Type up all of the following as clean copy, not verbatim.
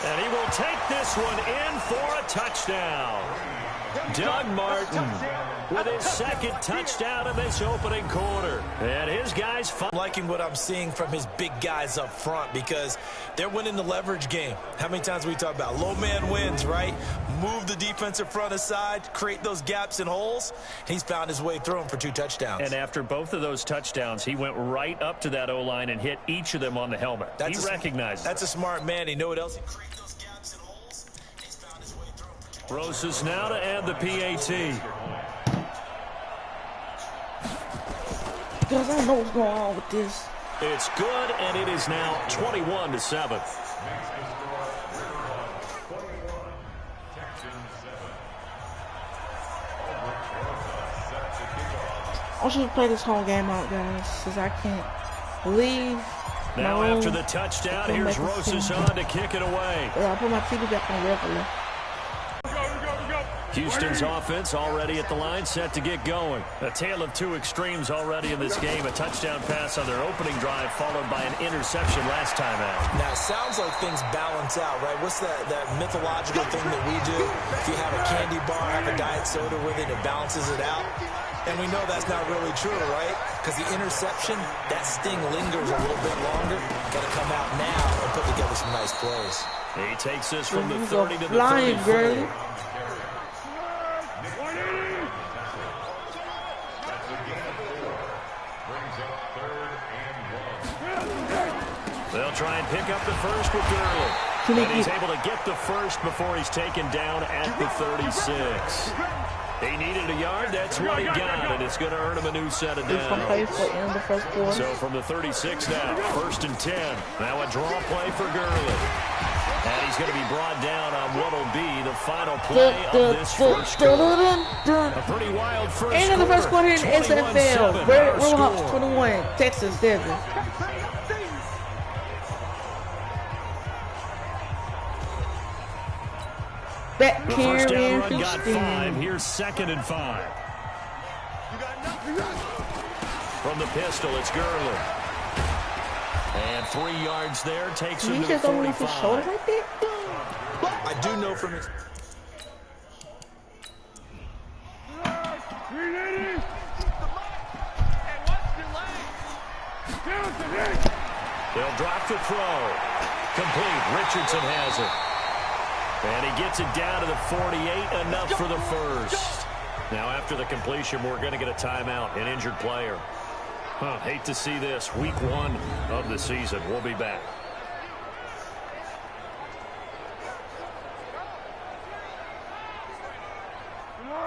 And he will take this one in for a touchdown. Doug Martin with his second touchdown in this opening quarter. And his guys... I'm liking what I'm seeing from his big guys up front because they're winning the leverage game. How many times we talk about low man wins, right? Move the defensive front aside, create those gaps and holes. He's found his way through them for 2 touchdowns. And after both of those touchdowns, he went right up to that O-line and hit each of them on the helmet. He recognized That's a smart man. He knew what else. He create those gaps and holes. He's found his way through them. Rosas now to add the PAT. Because I know what's going on with this. It's good, and it is now 21-7. I want you to play this whole game out, guys, since I can't leave. Now after the touchdown, here's Rosas on to kick it away. I put my TV back on regular. Houston's offense already at the line, set to get going. A tale of 2 extremes already in this game. A touchdown pass on their opening drive, followed by an interception last time out. Now, it sounds like things balance out, right? What's that mythological thing that we do? If you have a candy bar, have a diet soda with it, it balances it out. And we know that's not really true, right? Because the interception, that sting lingers a little bit longer. Got to come out now and put together some nice plays. He takes this from the 30 to the 34. They'll try and pick up the first with Gurley. And he's able to get the first before he's taken down at the 36. He needed a yard. That's what he got, and it's going to earn him a new set of downs. So from the 36 now, 1st and 10. Now a draw play for Gurley. And he's going to be brought down on what will be the final play of this first quarter. A pretty wild first quarter. And the first quarter in XFL. Rollhops 21, Texas 7. The first down run got 5. Here's 2nd and 5. From the pistol, it's Gurley. And 3 yards there takes him to the 45. I do know from his... They'll drop the throw. Complete. Richardson has it. And he gets it down to the 48, enough for the first. Now, after the completion, we're going to get a timeout, an injured player. Hate to see this. Week 1 of the season. We'll be back.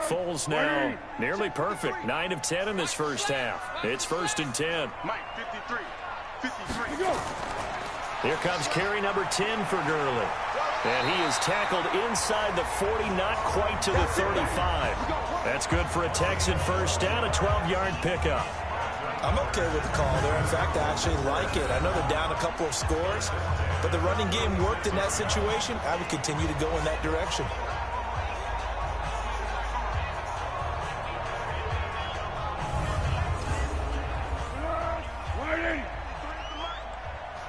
Foles now nearly perfect. 9 of 10 in this first half. It's 1st and 10. Mike, 53. Here comes carry number 10 for Gurley. And he is tackled inside the 40, not quite to the 35. That's good for a Texan first down, a 12-yard pickup. I'm okay with the call there. In fact, I actually like it. I know they're down a couple of scores, but the running game worked in that situation. I would continue to go in that direction.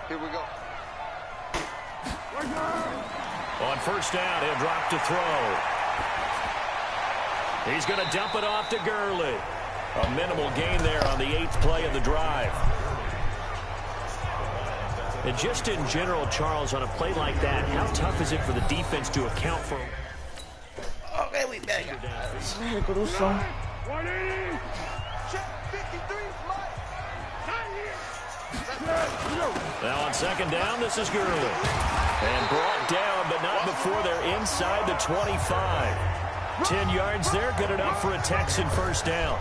Here we go. On first down, he'll drop to throw. He's going to dump it off to Gurley. A minimal gain there on the 8th play of the drive. And just in general, Charles, on a play like that, how tough is it for the defense to account for? Okay, we back. Let's go do some. Now on 2nd down, this is Gurley. And brought down, but not before they're inside the 25. 10 yards there, good enough for a Texan first down.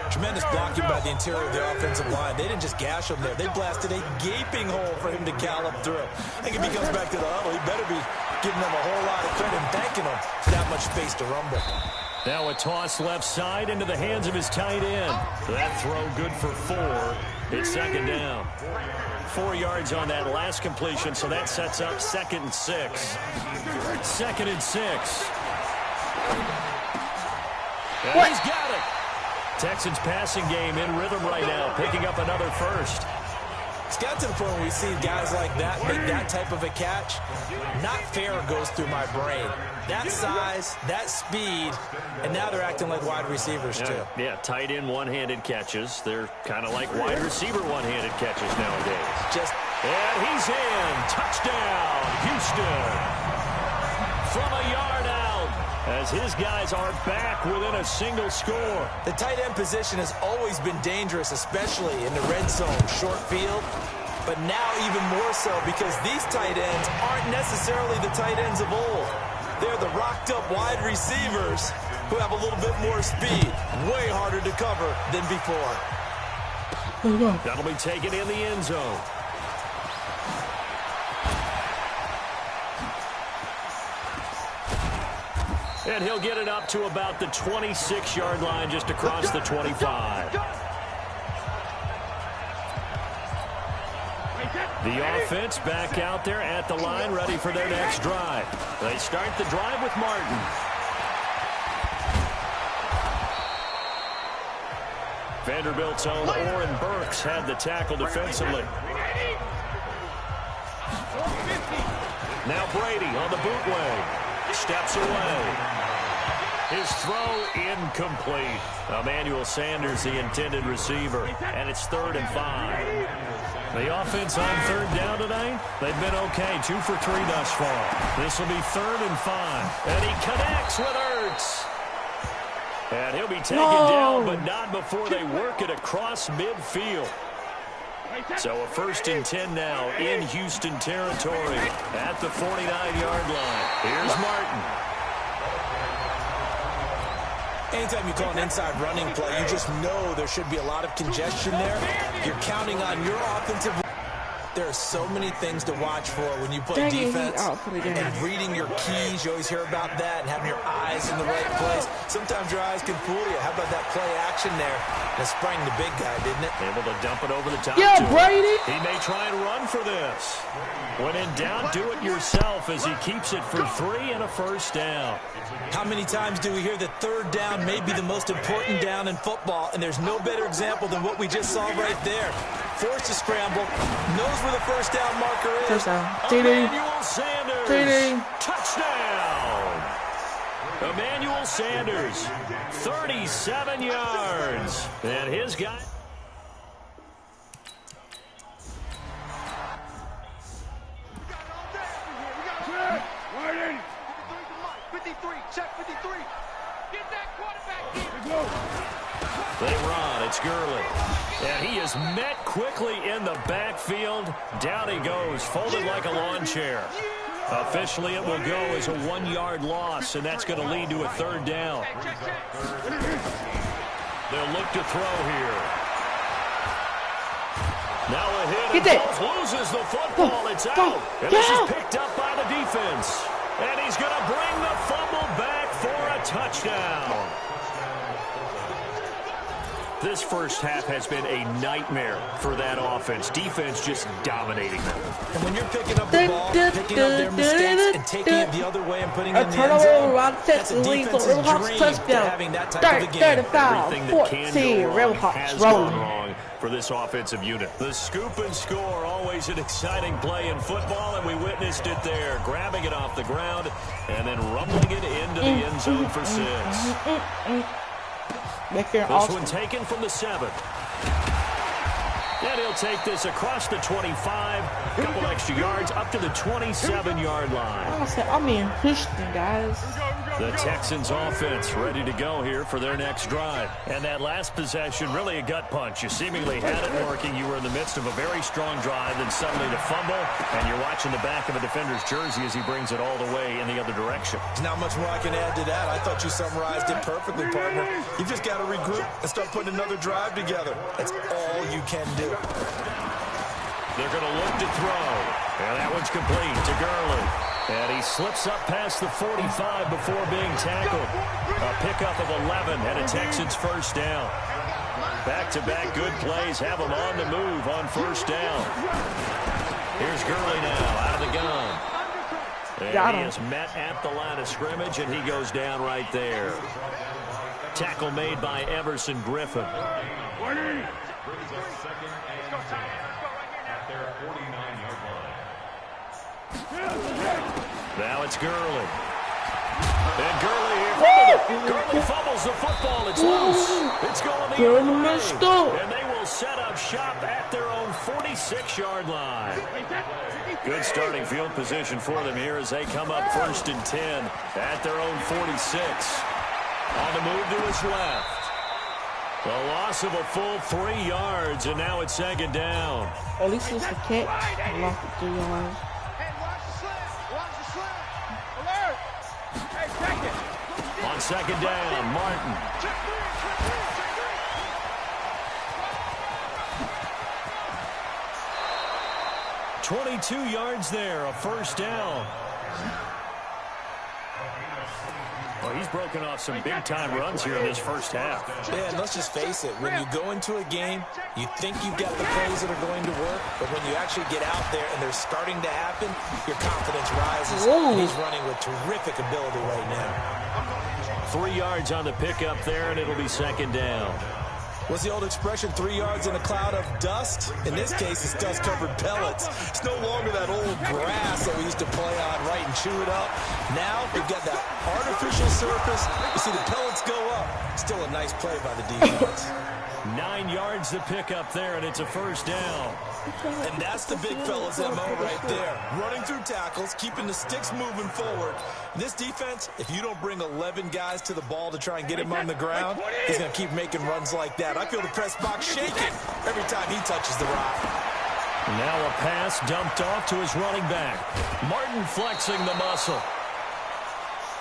Tremendous blocking by the interior of the offensive line. They didn't just gash him there. They blasted a gaping hole for him to gallop through. I think if he comes back to the huddle, he better be giving them a whole lot of credit and thanking them for that much space to rumble. Now a toss left side into the hands of his tight end. That throw good for 4. It's 2nd down. 4 yards on that last completion, so that sets up 2nd and 6. 2nd and 6. And he's got it. Texans passing game in rhythm right now, picking up another first. It's got to the point where we see guys like that make that type of a catch. Not fair goes through my brain. That size, that speed, and now they're acting like wide receivers too. Yeah, tight end one-handed catches. They're kind of like wide receiver one-handed catches nowadays. And he's in. Touchdown, Houston. From a yard out, as his guys are back within a single score. The tight end position has always been dangerous, especially in the red zone, short field. But now even more so because these tight ends aren't necessarily the tight ends of old. They're the rocked-up wide receivers who have a little bit more speed. Way harder to cover than before. That'll be taken in the end zone. And he'll get it up to about the 26-yard line, just across the 25. The offense back out there at the line, ready for their next drive. They start the drive with Martin. Vanderbilt's own Oren Burks had the tackle defensively. Now Brady on the bootleg. Steps away. His throw incomplete. Emmanuel Sanders, the intended receiver. And it's 3rd and 5. The offense on 3rd down tonight, they've been okay. 2 for 3 thus far. This will be 3rd and 5. And he connects with Ertz. And he'll be taken down, but not before they work it across midfield. So a 1st and 10 now in Houston territory at the 49-yard line. Here's Martin. Anytime you call an inside running play, you just know there should be a lot of congestion there. You're counting on your offensive. There are so many things to watch for when you play defense. And reading your keys, you always hear about that, and having your eyes in the right place. Sometimes your eyes can fool you. How about that play action there? That sprang the big guy, didn't it? Able to dump it over the top. Yeah, Brady. He may try and run for this. When in doubt, do it yourself as he keeps it for 3 and a 1st down. How many times do we hear that 3rd down may be the most important down in football, and there's no better example than what we just saw right there. Forced to scramble, knows where the 1st down marker is. Touchdown. TD. Emmanuel Sanders. TD. Touchdown. Emmanuel Sanders, 37 yards. And his guy. Check 53. Get that quarterback here. They run. It's Gurley. And he is met quickly in the backfield. Down he goes, folded like a lawn chair. Officially, it will go as a 1-yard loss, and that's going to lead to a 3rd down. They'll look to throw here. Now a hit, and Goff loses the football. It's out. And this is picked up by the defense. And he's going to bring the fumble back for a touchdown. This first half has been a nightmare for that offense. Defense just dominating them. And when you're picking up the ball, picking up their mistakes, and taking it the other way and putting it in the end zone, that's a defense's dream to having that type of a game. Everything that can go wrong has gone wrong for this offensive unit. The scoop and score, always an exciting play in football, and we witnessed it there. Grabbing it off the ground and then rumbling it into the end zone for 6. This one taken from the 7. And he'll take this across the 25, a couple extra yards, up to the 27-yard line. I'm in Houston, guys. The Texans offense ready to go here for their next drive. And that last possession, really a gut punch. You seemingly had it working. You were in the midst of a very strong drive, then suddenly the fumble, and you're watching the back of a defender's jersey as he brings it all the way in the other direction. There's not much more I can add to that. I thought you summarized it perfectly, partner. You've just got to regroup and start putting another drive together. That's all you can do. They're going to look to throw. And that one's complete to Gurley. And he slips up past the 45 before being tackled. A pickup of 11 and a Texans 1st down. Back-to-back good plays have them on the move on 1st down. Here's Gurley now out of the gun. And he is met at the line of scrimmage, and he goes down right there. Tackle made by Everson Griffin. Now it's Gurley. And Gurley fumbles the football. It's loose. It's going the other way. And they will set up shop at their own 46-yard line. Good starting field position for them here as they come up 1st and 10 at their own 46. On the move to his left. The loss of a full 3 yards, and now it's 2nd down. At least it's a catch. I lost it 3 yards. On 2nd down, Martin. "22 yards there, a 1st down." Well, he's broken off some big-time runs here in this 1st half. Yeah, and let's just face it. When you go into a game, you think you've got the plays that are going to work, but when you actually get out there and they're starting to happen, your confidence rises. And he's running with terrific ability right now. 3 yards on the pickup there, and it'll be 2nd down. What's the old expression, 3 yards in a cloud of dust? In this case, it's dust-covered pellets. It's no longer that old grass that we used to play on, right, and chew it up. Now we've got that artificial surface. You see the pellets go up. Still a nice play by the defense. 9 yards to pick up there, and it's a 1st down. And that's the big fella's MO right there. Running through tackles, keeping the sticks moving forward. This defense, if you don't bring 11 guys to the ball to try and get him on the ground, he's going to keep making runs like that. I feel the press box shaking every time he touches the rock. Now a pass dumped off to his running back. Martin flexing the muscle.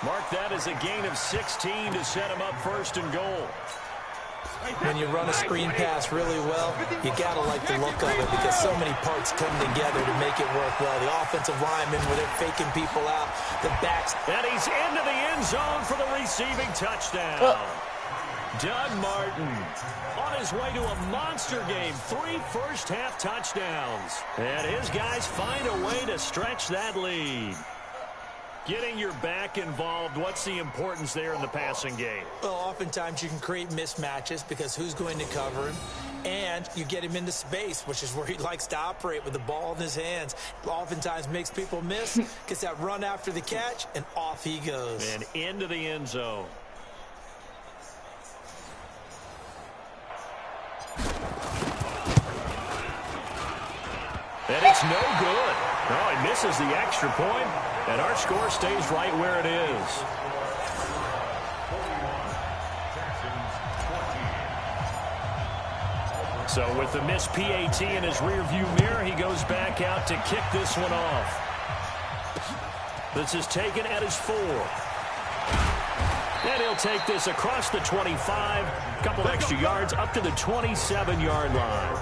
Mark that as a gain of 16 to set him up 1st and goal. When you run a screen pass really well, you got to like the look of it because so many parts come together to make it work well. The offensive linemen, where they're faking people out, the backs. And he's into the end zone for the receiving touchdown. Doug Martin on his way to a monster game. 3 first-half touchdowns. And his guys find a way to stretch that lead. Getting your back involved, what's the importance there in the passing game? Well, oftentimes you can create mismatches because who's going to cover him? And you get him into space, which is where he likes to operate with the ball in his hands. Oftentimes makes people miss, gets that run after the catch, and off he goes. And into the end zone. And it's no good. Oh, he misses the extra point, and our score stays right where it is. So with the missed PAT in his rearview mirror, he goes back out to kick this one off. This is taken at his 4. And he'll take this across the 25, a couple extra yards up to the 27-yard line.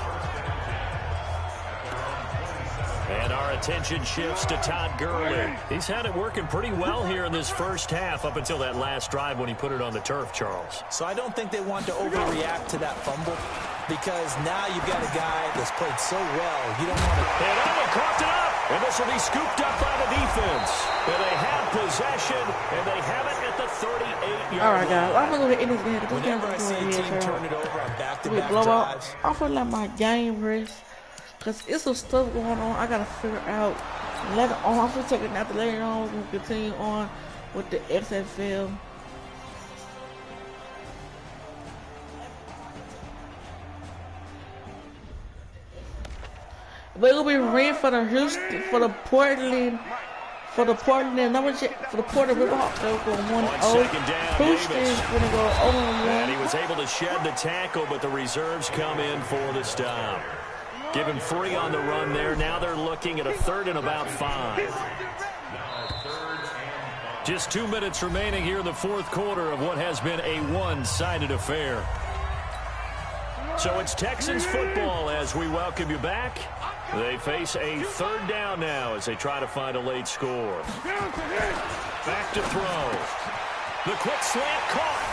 And our attention shifts to Todd Gurley. He's had it working pretty well here in this first half up until that last drive when he put it on the turf, Charles. So I don't think they want to overreact to that fumble because now you've got a guy that's played so well. You don't want to... And they coughed it up. And this will be scooped up by the defense. And they have possession, and they have it at the 38-yard line. All right, guys. I'm going to go ahead and end this game. Whenever I see a team turn it over on back-to-back drives. I feel like my game rest. Because it's some stuff going on I got to figure out. Later on, I'm going to take it after later on. We're going to continue on with the XFL. But it'll be red for the Houston, for the Portland Riverhawks. They'll go 1-0. Houston's going to go 0-1. And he was able to shed the tackle, but the reserves come in for the stop. Give him 3 on the run there. Now they're looking at a 3rd and about 5. Just 2 minutes remaining here in the 4th quarter of what has been a one-sided affair. So it's Texans football as we welcome you back. They face a 3rd down now as they try to find a late score. Back to throw. The quick slant caught.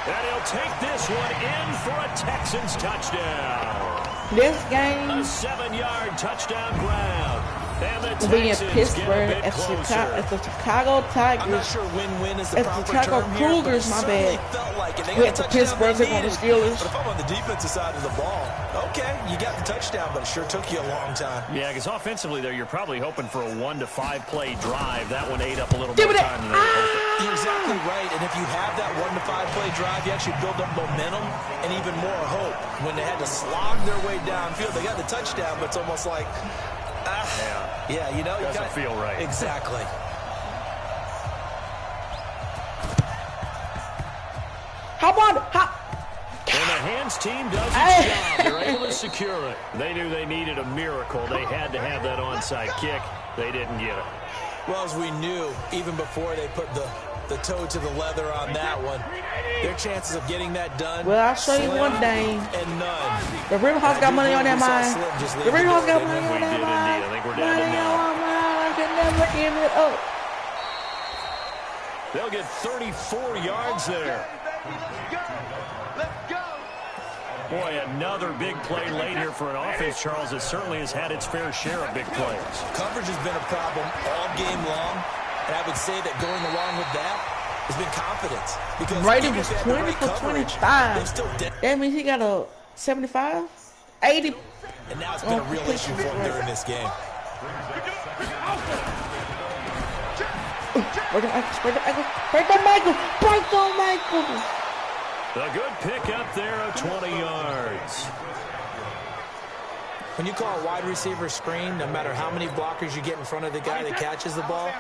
And he'll take this one in for a Texans touchdown. This game. A 7-yard touchdown grab. And the Being Texans Pittsburgh get a bit closer. at the Chicago Tigers. I'm not sure win-win is the At the proper Chicago term here, but it Cougars, my certainly bad. felt like it. They We got had the the touchdown Pittsburgh they on the needed. Steelers. But if I'm on the defensive side of the ball, okay, you got the touchdown, but it sure took you a long time. Yeah, because offensively there, you're probably hoping for a 1 to 5 play drive. That one ate up a little more time than they were hoping. You're exactly right, and if you have that 1 to 5 play drive, you actually build up momentum and even more hope. When they had to slog their way downfield, they got the touchdown, but it's almost like, yeah, you know, doesn't feel right. Exactly. How about And the hands team does its job. They're able to secure it. They knew they needed a miracle. They had to have that onside kick. They didn't get it. Well, as we knew, even before they put the toe to the leather on that one, their chances of getting that done. Well, I'll show you one thing. And none. The River Hawks got money on their mind. The River Hawks got money on their mind. I think we're down to Money none. on my mind. I can never give it up. They'll get 34 yards there. Let's go. Boy, another big play late here for an offense, Charles, that certainly has had its fair share of big plays. Coverage has been a problem all game long, and I would say that going along with that has been confidence. Because Brady even was if they had the 20 right for coverage, 25. they've still That means he got a 75? 80? and now it's been a real issue for him during this game. Break the Michael! A good pickup there of 20 yards. When you call a wide receiver screen, no matter how many blockers you get in front of the guy that catches the ball,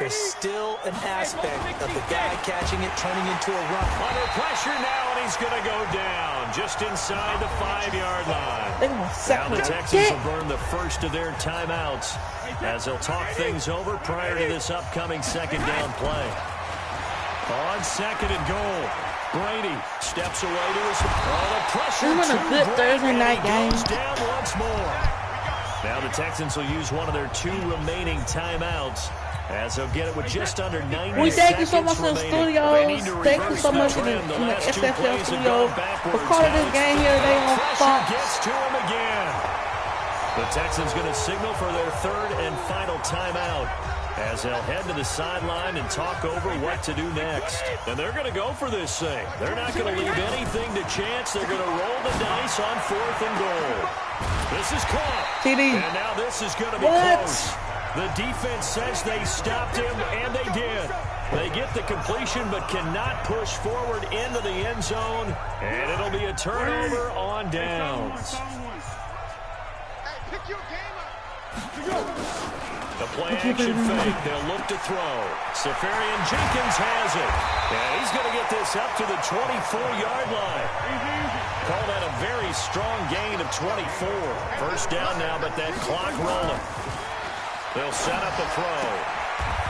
there's still an aspect of the guy catching it turning into a run. Under pressure now, and he's going to go down just inside the 5-yard line. Now the Texans will burn the first of their timeouts as they'll talk things over prior to this upcoming second down play. On second and goal, Brady steps away to his... the pressure This was a good Thursday night game. Goes down once more. Now the Texans will use one of their 2 remaining timeouts as they'll get it with just under 90 seconds. We thank you so much in the remaining. studios. Thank you so much in the XFL studios for calling this game here today on Fox. Gets to him again. The Texans going to signal for their 3rd and final timeout as they'll head to the sideline and talk over what to do next. And they're going to go for this thing. They're not going to leave anything to chance. They're going to roll the dice on 4th and goal. This is caught. TD. And now this is going to be close. The defense says they stopped him, and they did. They get the completion but cannot push forward into the end zone, and it'll be a turnover on downs. Pick your game up. The play action fake. They'll look to throw. Safarian Jenkins has it. And he's going to get this up to the 24-yard line. Call that a very strong gain of 24. First down now, but that clock rolling. They'll set up the throw.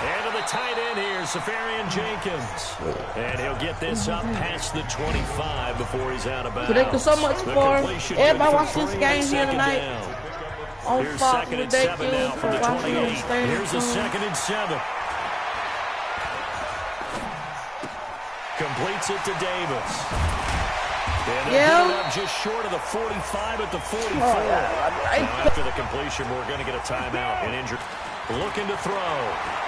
And to the tight end here, Safarian Jenkins. And he'll get this up past the 25 before he's out of bounds. So thank you so much for everybody watching this game here tonight. On Here's Fox, 2nd and thank 7 you now for from the watching 28. and staying Here's a tuned. 2nd and 7. Completes it to Davis. And they'll get it up just short of the 45 at the 44. Now after the completion, we're going to get a timeout. An injured. Looking to throw.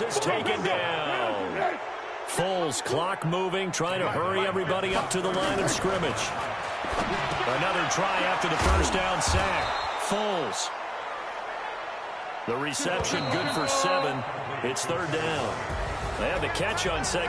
Foles is taken down. Foles, clock moving, trying to hurry everybody up to the line of scrimmage. Another try after the first down sack. Foles. The reception good for 7. It's third down. They have the catch on second.